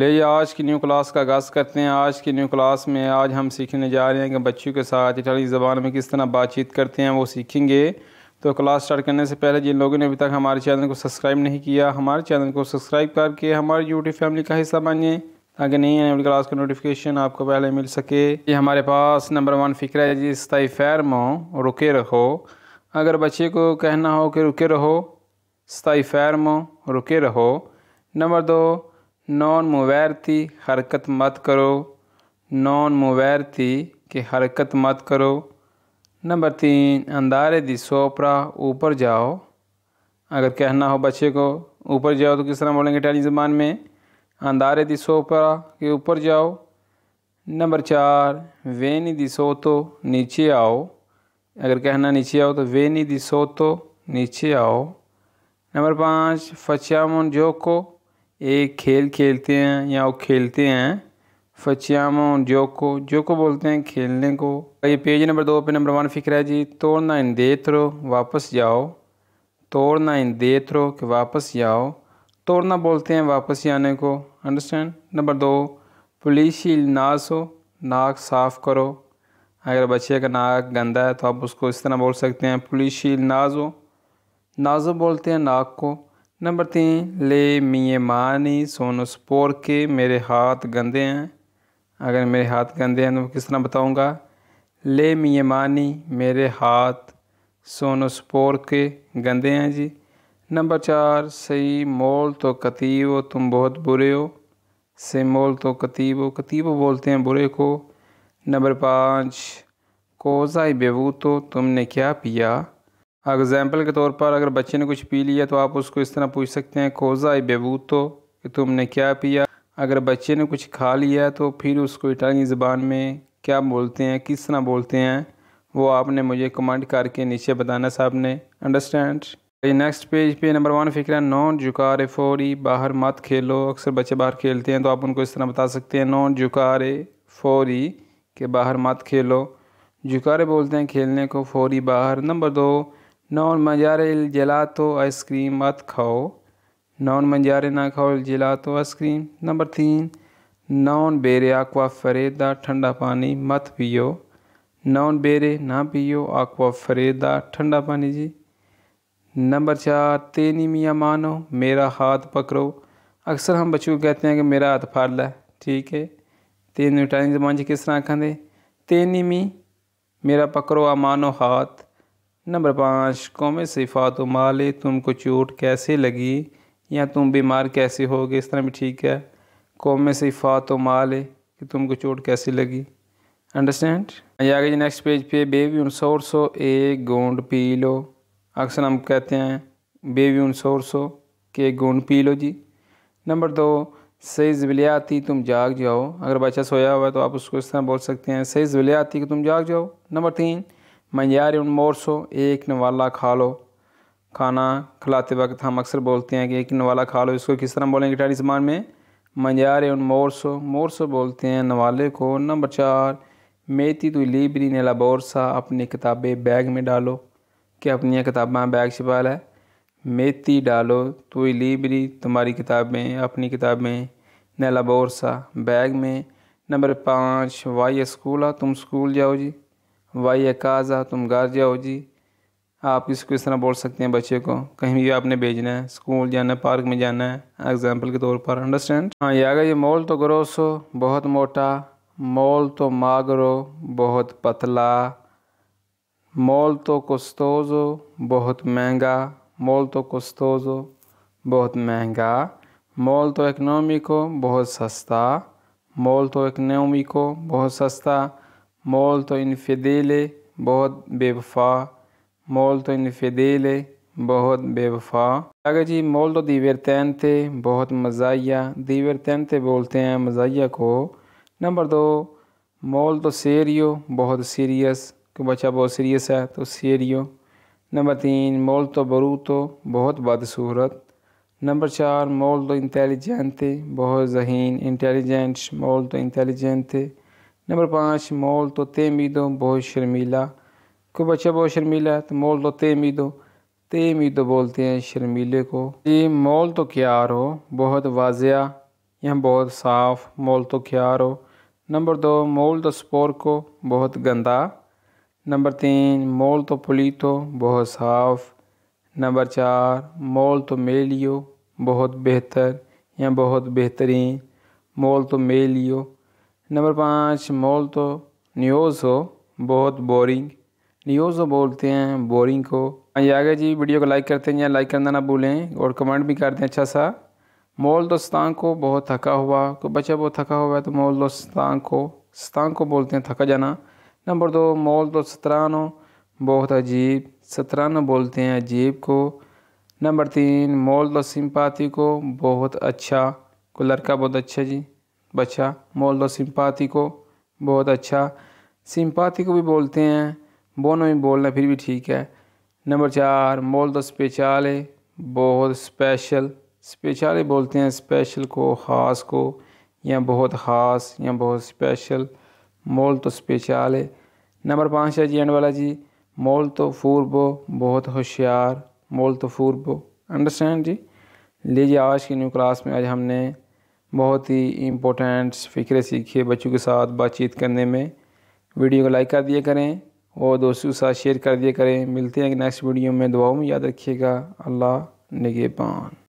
ले आज की न्यू क्लास का आगाज़ करते हैं। आज की न्यू क्लास में आज हम सीखने जा रहे हैं कि बच्चों के साथ इटालियन ज़बान में किस तरह बातचीत करते हैं, वो सीखेंगे। तो क्लास स्टार्ट करने से पहले जिन लोगों ने अभी तक हमारे चैनल को सब्सक्राइब नहीं किया, हमारे चैनल को सब्सक्राइब करके हमारी यूट्यूब फैमिली का हिस्सा बनिए ताकि नई आने वाली क्लास का नोटिफिकेशन आपको पहले मिल सके। ये हमारे पास नंबर 1 फ़िक्र है जी, स्ताई फैरमो, रुके रहो। अगर बच्चे को कहना हो कि रुके रहो, स्ताई फैरमो, रुके रहो। नंबर 2, नॉन मुवैरती, हरकत मत करो। नॉन मुवैरती कि हरकत मत करो। नंबर 3, अंदारे दी सोपरा, ऊपर जाओ। अगर कहना हो बच्चे को ऊपर जाओ तो किस तरह बोलेंगे इटालियन ज़बान में? अंदारे दी सोपरा कि ऊपर जाओ। नंबर 4, वेनी दी सोतो, नीचे आओ। अगर कहना नीचे आओ तो वेनी दी सोतो, नीचे आओ। नंबर 5, फचियामो जोको, एक खेल खेलते हैं या वो खेलते हैं। फचियामो जोको, जोको बोलते हैं खेलने को। ये पेज नंबर 2 पे नंबर 1 फ़िक्र है जी, तोड़ना इन देत्रो, वापस जाओ। तोड़ना इन देत्रो कि वापस जाओ। तोड़ना बोलते हैं वापस जाने को, अंडरस्टैंड। नंबर 2, पुलिसी नासो, नाक साफ़ करो। अगर बच्चे का नाक गंदा है तो आप उसको इस तरह बोल सकते हैं, पुलिसी नाजो। नाजो बोलते हैं नाक को। नंबर 3, ले मिये मानी सोनो स्पोर के, मेरे हाथ गंदे हैं। अगर मेरे हाथ गंदे हैं तो किस तरह बताऊंगा? ले मिये मानी, मेरे हाथ, सोनो स्पोर के, गंदे हैं जी। नंबर 4, सही मोल तो कतीबो, तुम बहुत बुरे हो। से मोल तो कतीबो, कतीबो बोलते हैं बुरे को। नंबर 5, कोज़ाई बेवूतो, तुमने क्या पिया। एग्जाम्पल के तौर पर अगर बच्चे ने कुछ पी लिया तो आप उसको इस तरह पूछ सकते हैं, कोज़ाई बेवूतो, कि तुमने क्या पिया। अगर बच्चे ने कुछ खा लिया तो फिर उसको इटालियन ज़बान में क्या बोलते हैं, किस तरह बोलते हैं, वो आपने मुझे कमेंट करके नीचे बताना साहब ने, अंडरस्टैंड। नेक्स्ट पेज पे नंबर 1 फ़िक्र है, नॉन जुकारे फोरी, बाहर मत खेलो। अक्सर बच्चे बाहर खेलते हैं तो आप उनको इस तरह बता सकते हैं, नॉन जुकारे फोरी, के बाहर मत खेलो। जुकारे बोलते हैं खेलने को, फोरी बाहर। नंबर 2, नॉन मंजारे इल जेलातो, आइसक्रीम मत खाओ। नॉन मंजारे ना खाओ, इल जेलातो आइसक्रीम। नंबर 3, नॉन बेरे आक्वा फरेदा, ठंडा पानी मत पियो। नॉन बेरे ना पियो, आक्वा फरेदा, ठंडा पानी जी। नंबर 4, तेनी मियाँ मानो, मेरा हाथ पकड़ो। अक्सर हम बच्चों को कहते हैं कि मेरा हाथ फाड़ ला, ठीक है। तेन इटालियन ज़बान जी किस तरह आखेंगे? तेनी मी, मेरा पकड़ो, अमानो हाथ। नंबर 5, कौमे सिफ़ात माले, तुमको चोट कैसे लगी या तुम बीमार कैसे हो गए, इस तरह भी ठीक है। कौमे सिफ़ात माले, कि तुमको चोट कैसे लगी, अंडरस्टैंड। आगे जी नेक्स्ट पेज पे, बेबी उन सोरसो, एक गोंद पी लो। अक्सर हम कहते हैं बेबी उन सोरसो, के एक गोंद पी लो जी। नंबर 2, सही ज़विलियाती, तुम जाग जाओ। अगर बच्चा सोया हुआ है तो आप उसको इस तरह बोल सकते हैं, सही ज़विलियाती, कि तुम जाग जाओ। नंबर 3, मंजारे उन मोरसो, एक नवाला खा लो। खाना खिलाते वक्त हम अक्सर बोलते हैं कि एक नवाला खा लो, इसको किस तरह बोलेंगे इटालियन ज़बान में? मंजारे उन मोरसो, मोरसो बोलते हैं नवाले को। नंबर 4, मेती तु लिब्री नेला बोर्सा, अपनी किताबें बैग में डालो। क्या अपनी किताबें बैग छिपा है? मेती डालो, तु लिब्री, तुम्हारी किताबें, अपनी किताबें, नेला बोर्सा, बैग में। नंबर 5, वाई स्कूला, तुम स्कूल जाओ जी। वाई काज़ा, तुम घर जाओ जी। आप इसको इस तरह बोल सकते हैं बच्चे को, कहीं भी आपने भेजना है, स्कूल जाना है, पार्क में जाना है, एग्जाम्पल के तौर पर, अंडरस्टैंड। हाँ, ये आ गया ये मोल तो ग्रोसो, बहुत मोटा। मोल तो मागरो, बहुत पतला। मोल तो कोस्टोजो, बहुत महंगा। मोल तो कोस्टोजो, बहुत महंगा। मोल तो इकोनॉमिको, बहुत सस्ता। मोल तो इकोनॉमिको, बहुत सस्ता। मोल तो इनफिदेले, बहुत बेवफा। मोल तो इनफिदेले, बहुत बेवफा। अगर जी मोल तो दिवर्तेंते, बहुत मज़ाया। दिवर्तेंते बोलते हैं मज़ाया को। नंबर 2, मोल तो सेरियो, बहुत सीरियस, कि बच्चा बहुत सीरियस है तो सेरियो। नंबर 3, मोल तो बरूतो, बहुत बदसूरत। नंबर 4, मोल तो इंटेलिजेंटे, बहुत जहीन, इंटेलिजेंट। मोल तो इंटेलिजेंटे। नंबर 5, मोल तो तेमीदो, बहुत शर्मीला, कोई बच्चा बहुत शर्मीला है तो मोल तो तेमीदो, तेमीदो बोलते हैं शर्मीले को जी। मोल तो क्यारो, बहुत वाजिया यह बहुत साफ़, मोल्तो chiaro। नंबर 2 मोल्तो sporco, बहुत गंदा। नंबर 3 मोल्तो pulito, बहुत साफ़। नंबर 4 मोल्तो meglio, बहुत बेहतर या बहुत बेहतरीन, मोल्तो meglio। नंबर 5 मोल्तो noioso, बहुत बोरिंग, नियोज़ो बोलते हैं बोरिंग को। आइए आगे जी, वीडियो को लाइक करते हैं या लाइक करना ना भूलें और कमेंट भी कर दें अच्छा सा। मोल्तो stanco, बहुत थका हुआ, कोई बच्चा बहुत थका हुआ है तो मोल्तो stanco बोलते हैं थका जाना। नंबर 2 मोल्तो strano, बहुत अजीब, strano बोलते हैं अजीब को। नंबर 3 मोल्तो simpatico, बहुत अच्छा, कोई लड़का बहुत अच्छा जी, बच्चा, मोल्तो simpatico, बहुत अच्छा। सिंपाथिको भी बोलते हैं, बोनो भी बोलना फिर भी ठीक है। नंबर 4 मोल्तो स्पेशले, बहुत स्पेशल, स्पेशले बोलते हैं स्पेशल को, ख़ास को, या बहुत ख़ास या बहुत स्पेशल, मोल्तो स्पेशले। नंबर 5 है जी एंड वाला जी, मोल्तो फुर्बो, बहुत होशियार, मोल्तो फुर्बो। अंडरस्टैंड जी। लीजिए, आज की न्यू क्लास में आज हमने बहुत ही इम्पोर्टेंट फ़िक्रे सीखे बच्चों के साथ बातचीत करने में। वीडियो को लाइक कर दिया करें और दोस्तों के साथ शेयर कर दिया करें। मिलते हैं नेक्स्ट वीडियो में, दुआओं में याद रखिएगा। अल्लाह निगहबान।